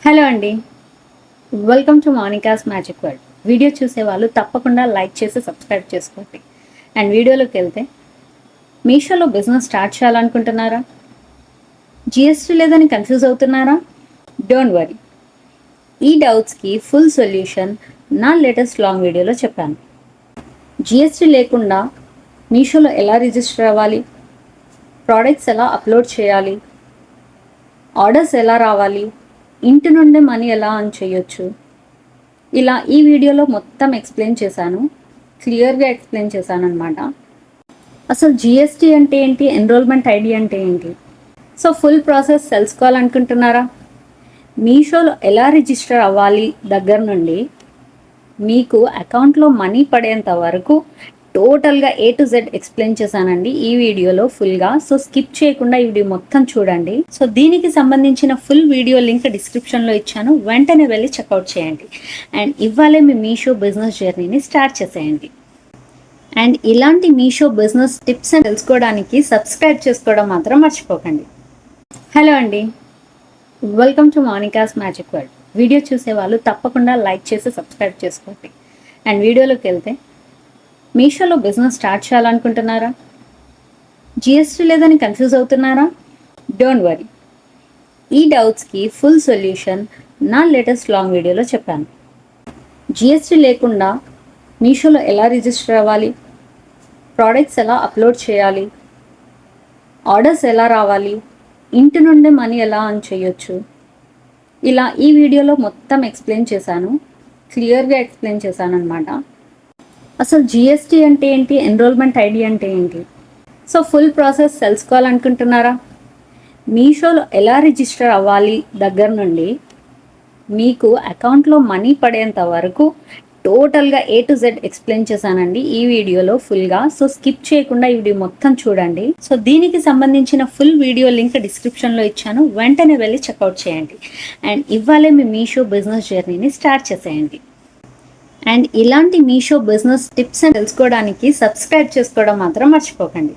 Hello అండి, welcome to Monica's magic world. Video చూసే వాళ్ళు తప్పకుండా లైక్ చేసి సబ్స్క్రైబ్ చేసుకోండి. అండ్ వీడియోలోకి వెళ్తే, మీషోలో బిజినెస్ స్టార్ట్ చేయాలనుకుంటున్నారా? జిఎస్టీ లేదని కన్ఫ్యూజ్ అవుతున్నారా? డోంట్ వరీ, ఈ డౌట్స్కి ఫుల్ సొల్యూషన్ నా లేటెస్ట్ లాంగ్ వీడియోలో చెప్పాను. జిఎస్టీ లేకుండా మీషోలో ఎలా రిజిస్టర్ అవ్వాలి, ప్రోడక్ట్స్ ఎలా అప్లోడ్ చేయాలి, ఆర్డర్స్ ఎలా రావాలి, ఇంటి నుండే మనీ ఎలా అర్న్ చేయొచ్చు, ఇలా ఈ వీడియోలో మొత్తం ఎక్స్ప్లెయిన్ చేశాను. క్లియర్గా ఎక్స్ప్లెయిన్ చేశాను అనమాట. అసలు జిఎస్టీ అంటే ఏంటి, ఎన్రోల్మెంట్ ఐడి అంటే ఏంటి, సో ఫుల్ ప్రాసెస్ తెలుసుకోవాలనుకుంటున్నారా? మీషోలో ఎలా రిజిస్టర్ అవ్వాలి దగ్గర నుండి మీకు అకౌంట్లో మనీ పడేంత వరకు టోటల్గా A to Z ఎక్స్ప్లెయిన్ చేశానండి ఈ వీడియోలో ఫుల్గా. సో స్కిప్ చేయకుండా ఈ వీడియో మొత్తం చూడండి. సో దీనికి సంబంధించిన ఫుల్ వీడియో లింక్ డిస్క్రిప్షన్లో ఇచ్చాను, వెంటనే వెళ్ళి చెక్అవుట్ చేయండి. అండ్ ఇవ్వాలే మీ మీషో బిజినెస్ జర్నీని స్టార్ట్ చేసేయండి. అండ్ ఇలాంటి మీషో బిజినెస్ టిప్స్ తెలుసుకోవడానికి సబ్స్క్రైబ్ చేసుకోవడం మాత్రం మర్చిపోకండి. హలో అండి, welcome to Monica's magic world. Video చూసే వాళ్ళు తప్పకుండా లైక్ చేసి సబ్స్క్రైబ్ చేసుకోండి. అండ్ వీడియోలోకి వెళ్తే, మీషోలో బిజినెస్ స్టార్ట్ చేయాలనుకుంటున్నారా? జిఎస్టీ లేదని కన్ఫ్యూజ్ అవుతున్నారా? డోంట్ వరీ, ఈ డౌట్స్కి ఫుల్ సొల్యూషన్ నా లేటెస్ట్ లాంగ్ వీడియోలో చెప్పాను. జిఎస్టీ లేకుండా మీషోలో ఎలా రిజిస్టర్ అవ్వాలి, ప్రోడక్ట్స్ ఎలా అప్లోడ్ చేయాలి, ఆర్డర్స్ ఎలా రావాలి, ఇంటి నుండే మనీ ఎలా అర్న్ చేయొచ్చు, ఇలా ఈ వీడియోలో మొత్తం ఎక్స్ప్లెయిన్ చేశాను. క్లియర్గా ఎక్స్ప్లెయిన్ చేశాను అనమాట. అసలు జిఎస్టీ అంటే ఏంటి, ఎన్రోల్మెంట్ ఐడి అంటే ఏంటి, సో ఫుల్ ప్రాసెస్ తెలుసుకోవాలనుకుంటున్నారా? మీషోలో ఎలా రిజిస్టర్ అవ్వాలి దగ్గర నుండి మీకు అకౌంట్లో మనీ పడేంత వరకు టోటల్గా A to Z ఎక్స్ప్లెయిన్ చేశానండి ఈ వీడియోలో ఫుల్గా. సో స్కిప్ చేయకుండా ఈ వీడియో మొత్తం చూడండి. సో దీనికి సంబంధించిన ఫుల్ వీడియో లింక్ డిస్క్రిప్షన్లో ఇచ్చాను, వెంటనే వెళ్ళి చెక్అవుట్ చేయండి. అండ్ ఇవ్వాలే మీ మీషో బిజినెస్ జర్నీని స్టార్ట్ చేసేయండి. అండ్ ఇలాంటి మీషో బిజినెస్ టిప్స్ తెలుసుకోవడానికి సబ్స్క్రైబ్ చేసుకోవడం మాత్రం మర్చిపోకండి.